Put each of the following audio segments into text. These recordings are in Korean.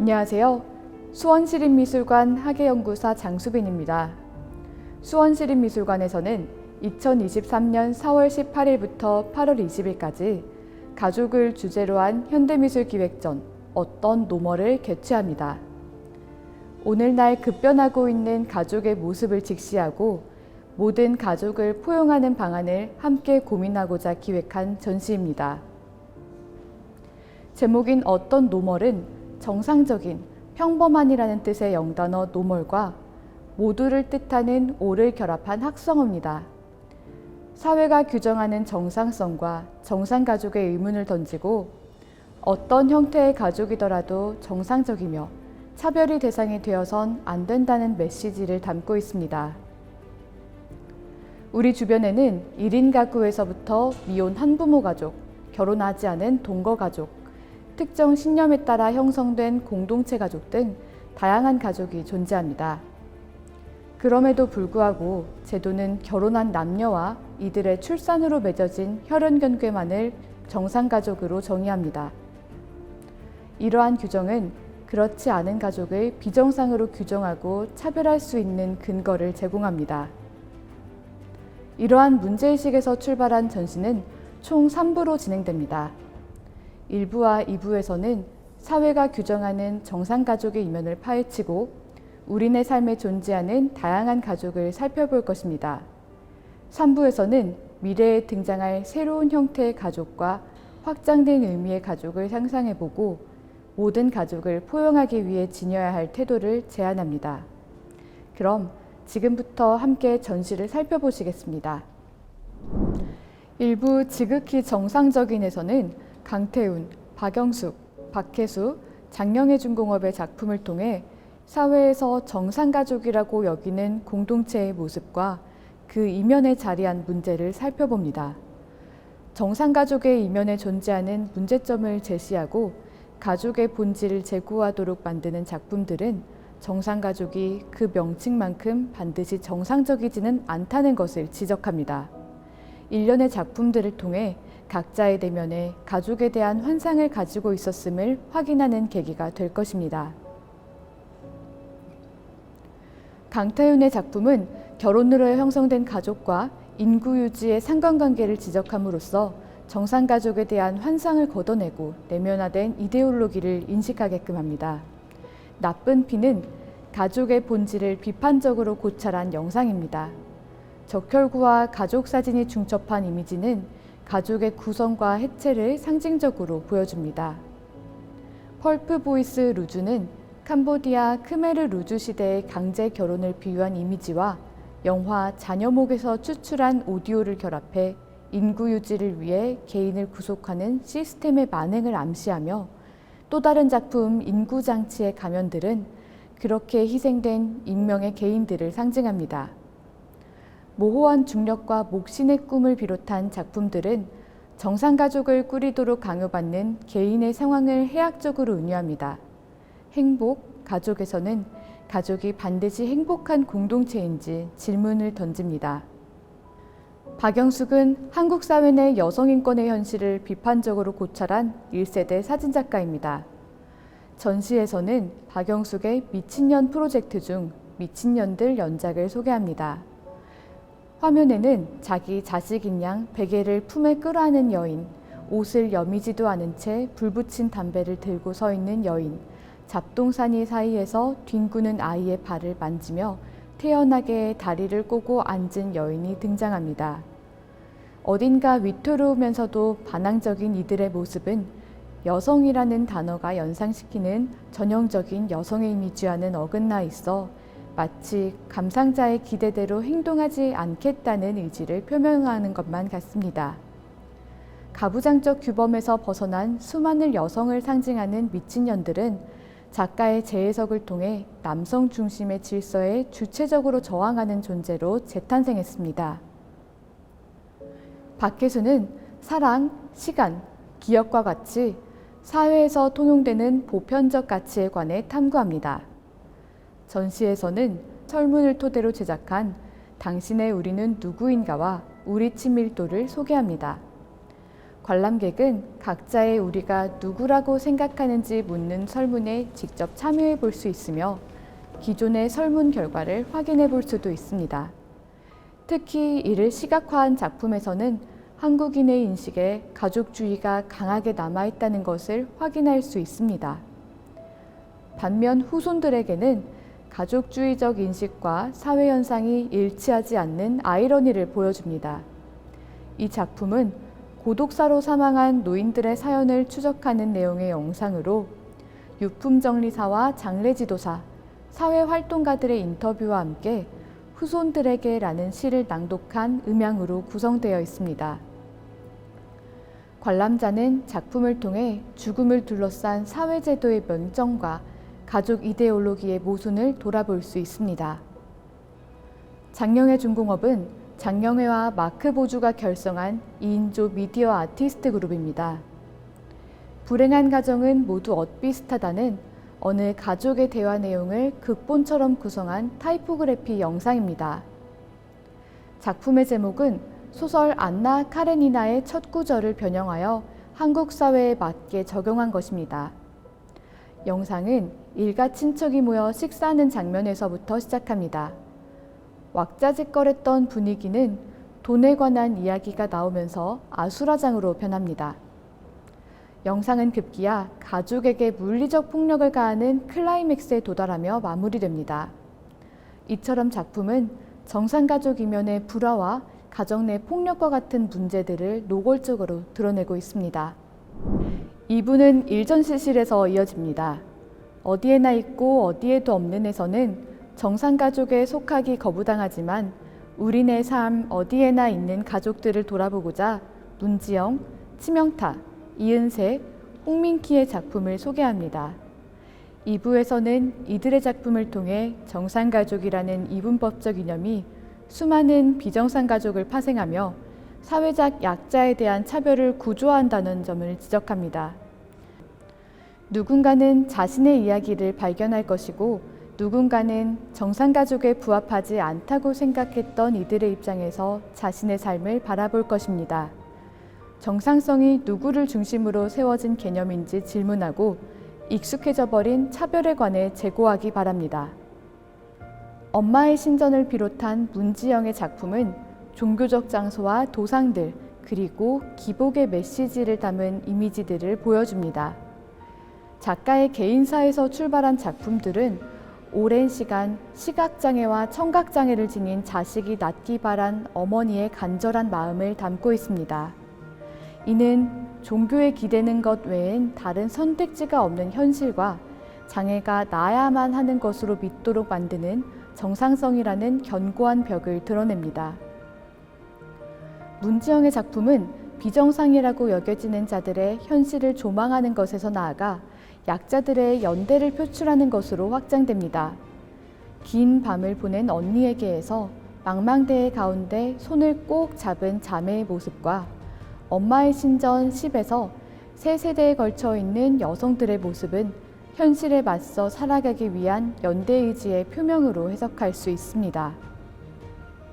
안녕하세요. 수원시립미술관 학예연구사 장수빈입니다. 수원시립미술관에서는 2023년 4월 18일부터 8월 20일까지 가족을 주제로 한 현대미술기획전 어떤 노멀을 개최합니다. 오늘날 급변하고 있는 가족의 모습을 직시하고 모든 가족을 포용하는 방안을 함께 고민하고자 기획한 전시입니다. 제목인 어떤 노멀은 정상적인, 평범한이라는 뜻의 영단어 노멀과 모두를 뜻하는 오를 결합한 합성어입니다. 사회가 규정하는 정상성과 정상가족의 의문을 던지고 어떤 형태의 가족이더라도 정상적이며 차별이 대상이 되어선 안 된다는 메시지를 담고 있습니다. 우리 주변에는 1인 가구에서부터 미혼 한부모 가족, 결혼하지 않은 동거 가족, 특정 신념에 따라 형성된 공동체 가족 등 다양한 가족이 존재합니다. 그럼에도 불구하고 제도는 결혼한 남녀와 이들의 출산으로 맺어진 혈연관계만을 정상가족으로 정의합니다. 이러한 규정은 그렇지 않은 가족을 비정상으로 규정하고 차별할 수 있는 근거를 제공합니다. 이러한 문제의식에서 출발한 전시는 총 3부로 진행됩니다. 1부와 2부에서는 사회가 규정하는 정상가족의 이면을 파헤치고 우리네 삶에 존재하는 다양한 가족을 살펴볼 것입니다. 3부에서는 미래에 등장할 새로운 형태의 가족과 확장된 의미의 가족을 상상해보고 모든 가족을 포용하기 위해 지녀야 할 태도를 제안합니다. 그럼 지금부터 함께 전시를 살펴보시겠습니다. 1부 지극히 정상적인에서는 강태훈, 박영숙, 박혜수, 장영애중공업의 작품을 통해 사회에서 정상가족이라고 여기는 공동체의 모습과 그 이면에 자리한 문제를 살펴봅니다. 정상가족의 이면에 존재하는 문제점을 제시하고 가족의 본질을 제고하도록 만드는 작품들은 정상가족이 그 명칭만큼 반드시 정상적이지는 않다는 것을 지적합니다. 일련의 작품들을 통해 각자의 내면에 가족에 대한 환상을 가지고 있었음을 확인하는 계기가 될 것입니다. 강태훈의 작품은 결혼으로 형성된 가족과 인구 유지의 상관관계를 지적함으로써 정상가족에 대한 환상을 걷어내고 내면화된 이데올로기를 인식하게끔 합니다. 나쁜 피는 가족의 본질을 비판적으로 고찰한 영상입니다. 적혈구와 가족 사진이 중첩한 이미지는 가족의 구성과 해체를 상징적으로 보여줍니다. 펄프 보이스 루주는 캄보디아 크메르 루주 시대의 강제 결혼을 비유한 이미지와 영화 자녀목에서 추출한 오디오를 결합해 인구 유지를 위해 개인을 구속하는 시스템의 만행을 암시하며 또 다른 작품 인구장치의 가면들은 그렇게 희생된 익명의 개인들을 상징합니다. 모호한 중력과 목신의 꿈을 비롯한 작품들은 정상가족을 꾸리도록 강요받는 개인의 상황을 해학적으로 은유합니다. 행복, 가족에서는 가족이 반드시 행복한 공동체인지 질문을 던집니다. 박영숙은 한국 사회 내 여성 인권의 현실을 비판적으로 고찰한 1세대 사진작가입니다. 전시에서는 박영숙의 미친년 프로젝트 중 미친년들 연작을 소개합니다. 화면에는 자기 자식인 양 베개를 품에 끌어안은 여인, 옷을 여미지도 않은 채 불 붙인 담배를 들고 서 있는 여인, 잡동사니 사이에서 뒹구는 아이의 발을 만지며 태연하게 다리를 꼬고 앉은 여인이 등장합니다. 어딘가 위태로우면서도 반항적인 이들의 모습은 여성이라는 단어가 연상시키는 전형적인 여성의 이미지와는 어긋나 있어 마치 감상자의 기대대로 행동하지 않겠다는 의지를 표명하는 것만 같습니다. 가부장적 규범에서 벗어난 수많은 여성을 상징하는 미친년들은 작가의 재해석을 통해 남성 중심의 질서에 주체적으로 저항하는 존재로 재탄생했습니다. 박혜수는 사랑, 시간, 기억과 같이 사회에서 통용되는 보편적 가치에 관해 탐구합니다. 전시에서는 설문을 토대로 제작한 당신의 우리는 누구인가와 우리 친밀도를 소개합니다. 관람객은 각자의 우리가 누구라고 생각하는지 묻는 설문에 직접 참여해 볼 수 있으며 기존의 설문 결과를 확인해 볼 수도 있습니다. 특히 이를 시각화한 작품에서는 한국인의 인식에 가족주의가 강하게 남아있다는 것을 확인할 수 있습니다. 반면 후손들에게는 가족주의적 인식과 사회 현상이 일치하지 않는 아이러니를 보여줍니다. 이 작품은 고독사로 사망한 노인들의 사연을 추적하는 내용의 영상으로 유품정리사와 장례지도사, 사회활동가들의 인터뷰와 함께 후손들에게 라는 시를 낭독한 음향으로 구성되어 있습니다. 관람자는 작품을 통해 죽음을 둘러싼 사회제도의 멸정과 가족 이데올로기의 모순을 돌아볼 수 있습니다. 장영회 중공업은 장영회와 마크 보주가 결성한 2인조 미디어 아티스트 그룹입니다. 불행한 가정은 모두 엇비슷하다는 어느 가족의 대화 내용을 극본처럼 구성한 타이포그래피 영상입니다. 작품의 제목은 소설 안나 카레니나의 첫 구절을 변형하여 한국 사회에 맞게 적용한 것입니다. 영상은 일가 친척이 모여 식사하는 장면에서부터 시작합니다. 왁자지껄했던 분위기는 돈에 관한 이야기가 나오면서 아수라장으로 변합니다. 영상은 급기야 가족에게 물리적 폭력을 가하는 클라이맥스에 도달하며 마무리됩니다. 이처럼 작품은 정상가족 이면의 불화와 가정 내 폭력과 같은 문제들을 노골적으로 드러내고 있습니다. 2부는 일전시실에서 이어집니다. 어디에나 있고 어디에도 없는에서는 정상가족에 속하기 거부당하지만 우리네 삶 어디에나 있는 가족들을 돌아보고자 문지영, 치명타, 이은세, 홍민키의 작품을 소개합니다. 2부에서는 이들의 작품을 통해 정상가족이라는 이분법적 이념이 수많은 비정상가족을 파생하며 사회적 약자에 대한 차별을 구조화한다는 점을 지적합니다. 누군가는 자신의 이야기를 발견할 것이고 누군가는 정상가족에 부합하지 않다고 생각했던 이들의 입장에서 자신의 삶을 바라볼 것입니다. 정상성이 누구를 중심으로 세워진 개념인지 질문하고 익숙해져 버린 차별에 관해 재고하기 바랍니다. 엄마의 신전을 비롯한 문지영의 작품은 종교적 장소와 도상들 그리고 기복의 메시지를 담은 이미지들을 보여줍니다. 작가의 개인사에서 출발한 작품들은 오랜 시간 시각장애와 청각장애를 지닌 자식이 낫기 바란 어머니의 간절한 마음을 담고 있습니다. 이는 종교에 기대는 것 외엔 다른 선택지가 없는 현실과 장애가 나야만 하는 것으로 믿도록 만드는 정상성이라는 견고한 벽을 드러냅니다. 문지영의 작품은 비정상이라고 여겨지는 자들의 현실을 조망하는 것에서 나아가 약자들의 연대를 표출하는 것으로 확장됩니다. 긴 밤을 보낸 언니에게에서 망망대해 가운데 손을 꼭 잡은 자매의 모습과 엄마의 신전 10에서 세 세대에 걸쳐 있는 여성들의 모습은 현실에 맞서 살아가기 위한 연대의지의 표명으로 해석할 수 있습니다.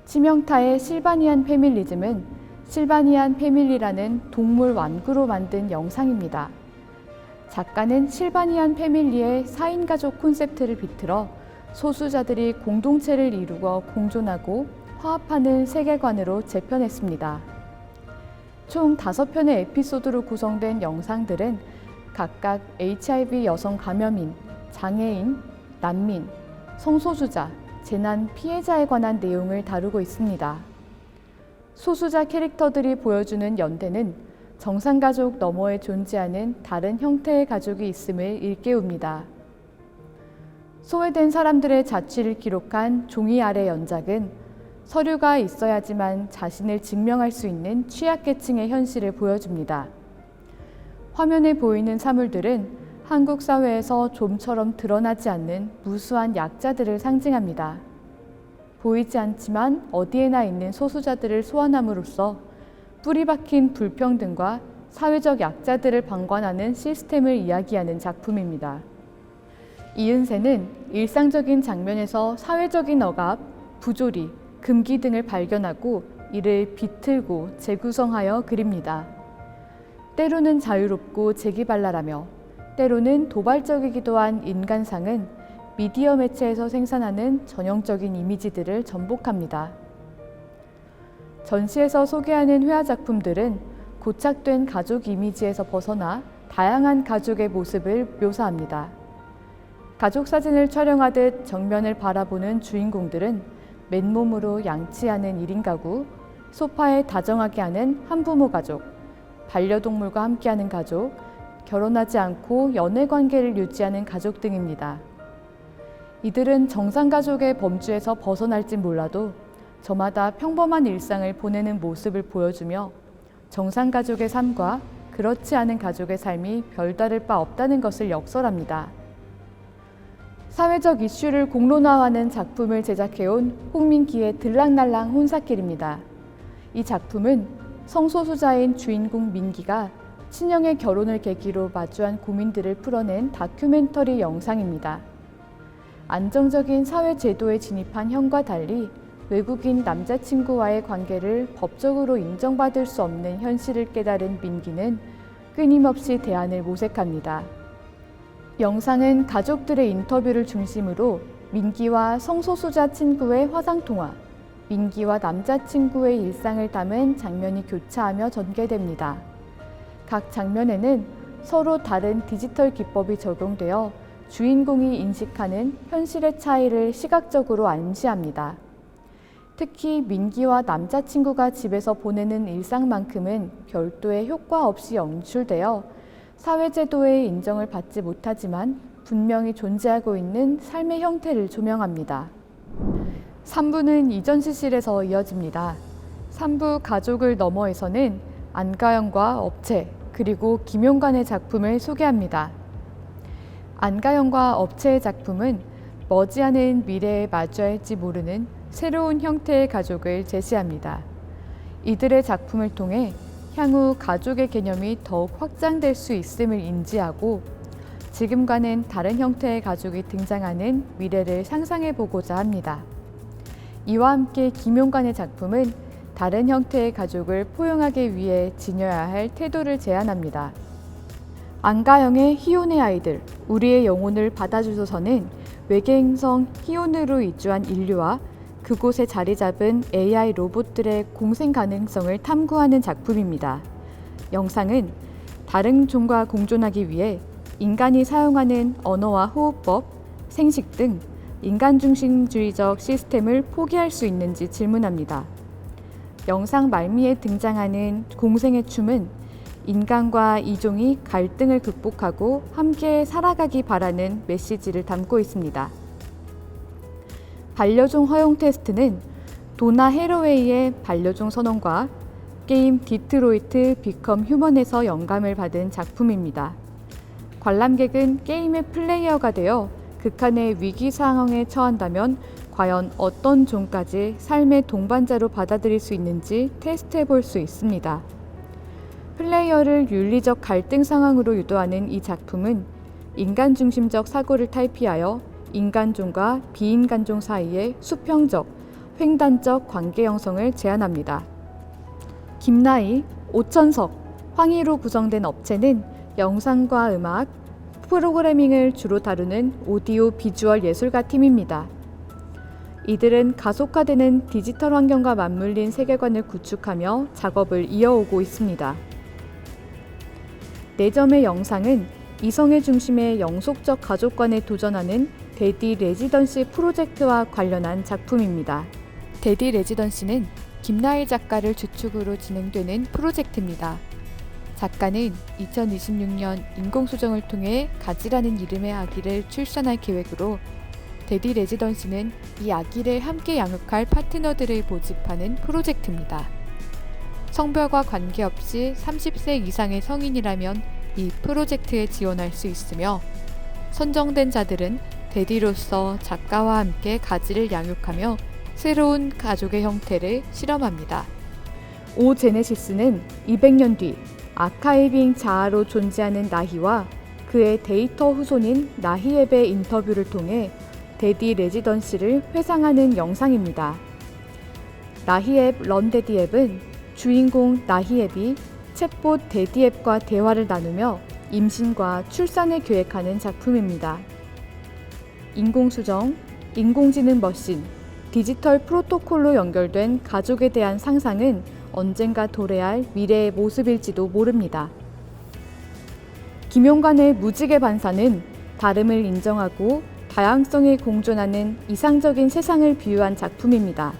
치명타의 실바니안 페밀리즘은 실바니안 패밀리라는 동물 완구로 만든 영상입니다. 작가는 실바니안 패밀리의 4인 가족 콘셉트를 비틀어 소수자들이 공동체를 이루어 공존하고 화합하는 세계관으로 재편했습니다. 총 5편의 에피소드로 구성된 영상들은 각각 HIV 여성 감염인, 장애인, 난민, 성소수자, 재난 피해자에 관한 내용을 다루고 있습니다. 소수자 캐릭터들이 보여주는 연대는 정상가족 너머에 존재하는 다른 형태의 가족이 있음을 일깨웁니다. 소외된 사람들의 자취를 기록한 종이 아래 연작은 서류가 있어야지만 자신을 증명할 수 있는 취약계층의 현실을 보여줍니다. 화면에 보이는 사물들은 한국 사회에서 좀처럼 드러나지 않는 무수한 약자들을 상징합니다. 보이지 않지만 어디에나 있는 소수자들을 소환함으로써 뿌리 박힌 불평등과 사회적 약자들을 방관하는 시스템을 이야기하는 작품입니다. 이은세는 일상적인 장면에서 사회적인 억압, 부조리, 금기 등을 발견하고 이를 비틀고 재구성하여 그립니다. 때로는 자유롭고 재기발랄하며 때로는 도발적이기도 한 인간상은 미디어 매체에서 생산하는 전형적인 이미지들을 전복합니다. 전시에서 소개하는 회화 작품들은 고착된 가족 이미지에서 벗어나 다양한 가족의 모습을 묘사합니다. 가족 사진을 촬영하듯 정면을 바라보는 주인공들은 맨몸으로 양치하는 1인 가구, 소파에 다정하게 하는 한부모 가족, 반려동물과 함께하는 가족, 결혼하지 않고 연애 관계를 유지하는 가족 등입니다. 이들은 정상가족의 범주에서 벗어날지 몰라도 저마다 평범한 일상을 보내는 모습을 보여주며 정상가족의 삶과 그렇지 않은 가족의 삶이 별다를 바 없다는 것을 역설합니다. 사회적 이슈를 공론화하는 작품을 제작해온 홍민기의 들락날락 혼사길입니다. 이 작품은 성소수자인 주인공 민기가 친형의 결혼을 계기로 마주한 고민들을 풀어낸 다큐멘터리 영상입니다. 안정적인 사회 제도에 진입한 형과 달리 외국인 남자친구와의 관계를 법적으로 인정받을 수 없는 현실을 깨달은 민기는 끊임없이 대안을 모색합니다. 영상은 가족들의 인터뷰를 중심으로 민기와 성소수자 친구의 화상통화, 민기와 남자친구의 일상을 담은 장면이 교차하며 전개됩니다. 각 장면에는 서로 다른 디지털 기법이 적용되어 주인공이 인식하는 현실의 차이를 시각적으로 암시합니다. 특히 민기와 남자친구가 집에서 보내는 일상만큼은 별도의 효과 없이 연출되어 사회제도의 인정을 받지 못하지만 분명히 존재하고 있는 삶의 형태를 조명합니다. 3부는 이전시실에서 이어집니다. 3부 가족을 너머에서는 안가영과 업체 그리고 김용관의 작품을 소개합니다. 안가영과 업체의 작품은 머지않은 미래에 마주할지 모르는 새로운 형태의 가족을 제시합니다. 이들의 작품을 통해 향후 가족의 개념이 더욱 확장될 수 있음을 인지하고 지금과는 다른 형태의 가족이 등장하는 미래를 상상해보고자 합니다. 이와 함께 김용관의 작품은 다른 형태의 가족을 포용하기 위해 지녀야 할 태도를 제안합니다. 안가영의 희혼의 아이들, 우리의 영혼을 받아주소서는 외계행성 희혼으로 이주한 인류와 그곳에 자리 잡은 AI 로봇들의 공생 가능성을 탐구하는 작품입니다. 영상은 다른 종과 공존하기 위해 인간이 사용하는 언어와 호흡법, 생식 등 인간 중심주의적 시스템을 포기할 수 있는지 질문합니다. 영상 말미에 등장하는 공생의 춤은 인간과 이종이 갈등을 극복하고 함께 살아가기 바라는 메시지를 담고 있습니다. 반려종 허용 테스트는 도나 해러웨이의 반려종 선언과 게임 디트로이트 비컴 휴먼에서 영감을 받은 작품입니다. 관람객은 게임의 플레이어가 되어 극한의 위기 상황에 처한다면 과연 어떤 종까지 삶의 동반자로 받아들일 수 있는지 테스트해 볼 수 있습니다. 플레이어를 윤리적 갈등 상황으로 유도하는 이 작품은 인간 중심적 사고를 탈피하여 인간종과 비인간종 사이의 수평적, 횡단적 관계 형성을 제안합니다. 김나희, 오천석, 황희로 구성된 업체는 영상과 음악, 프로그래밍을 주로 다루는 오디오 비주얼 예술가 팀입니다. 이들은 가속화되는 디지털 환경과 맞물린 세계관을 구축하며 작업을 이어오고 있습니다. 4점의 영상은 이성의 중심의 영속적 가족관에 도전하는 데디 레지던시 프로젝트와 관련한 작품입니다. 데디 레지던시는 김나희 작가를 주축으로 진행되는 프로젝트입니다. 작가는 2026년 인공수정을 통해 가지라는 이름의 아기를 출산할 계획으로 데디 레지던시는 이 아기를 함께 양육할 파트너들을 모집하는 프로젝트입니다. 성별과 관계없이 30세 이상의 성인이라면 이 프로젝트에 지원할 수 있으며 선정된 자들은 데디로서 작가와 함께 가지를 양육하며 새로운 가족의 형태를 실험합니다. 오제네시스는 200년 뒤 아카이빙 자아로 존재하는 나희와 그의 데이터 후손인 나희앱의 인터뷰를 통해 데디 레지던시를 회상하는 영상입니다. 나희앱 런데디 앱은 주인공 나희앱이 챗봇 데디앱과 대화를 나누며 임신과 출산을 계획하는 작품입니다. 인공수정, 인공지능 머신, 디지털 프로토콜로 연결된 가족에 대한 상상은 언젠가 도래할 미래의 모습일지도 모릅니다. 김용관의 무지개 반사는 다름을 인정하고 다양성에 공존하는 이상적인 세상을 비유한 작품입니다.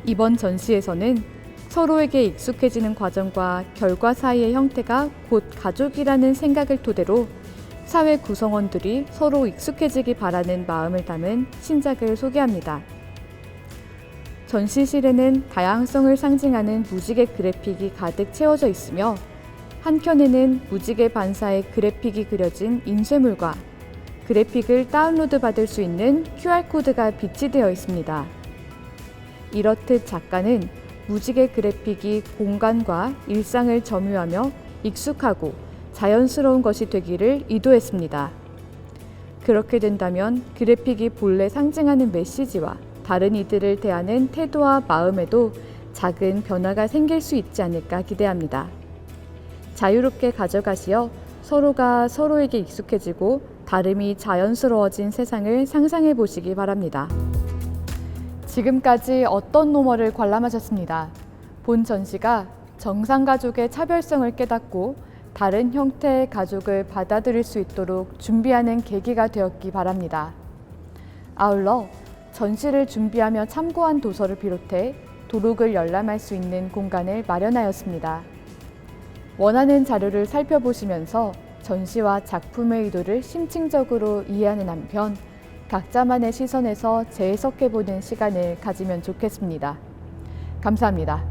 이번 전시에서는 서로에게 익숙해지는 과정과 결과 사이의 형태가 곧 가족이라는 생각을 토대로 사회 구성원들이 서로 익숙해지기 바라는 마음을 담은 신작을 소개합니다. 전시실에는 다양성을 상징하는 무지개 그래픽이 가득 채워져 있으며 한켠에는 무지개 반사의 그래픽이 그려진 인쇄물과 그래픽을 다운로드 받을 수 있는 QR코드가 비치되어 있습니다. 이렇듯 작가는 무지개 그래픽이 공간과 일상을 점유하며 익숙하고 자연스러운 것이 되기를 의도했습니다. 그렇게 된다면 그래픽이 본래 상징하는 메시지와 다른 이들을 대하는 태도와 마음에도 작은 변화가 생길 수 있지 않을까 기대합니다. 자유롭게 가져가시어 서로가 서로에게 익숙해지고 다름이 자연스러워진 세상을 상상해 보시기 바랍니다. 지금까지 어떤 노멀을 관람하셨습니다. 본 전시가 정상가족의 차별성을 깨닫고 다른 형태의 가족을 받아들일 수 있도록 준비하는 계기가 되었기 바랍니다. 아울러 전시를 준비하며 참고한 도서를 비롯해 도록을 열람할 수 있는 공간을 마련하였습니다. 원하는 자료를 살펴보시면서 전시와 작품의 의도를 심층적으로 이해하는 한편 각자만의 시선에서 재해석해보는 시간을 가지면 좋겠습니다. 감사합니다.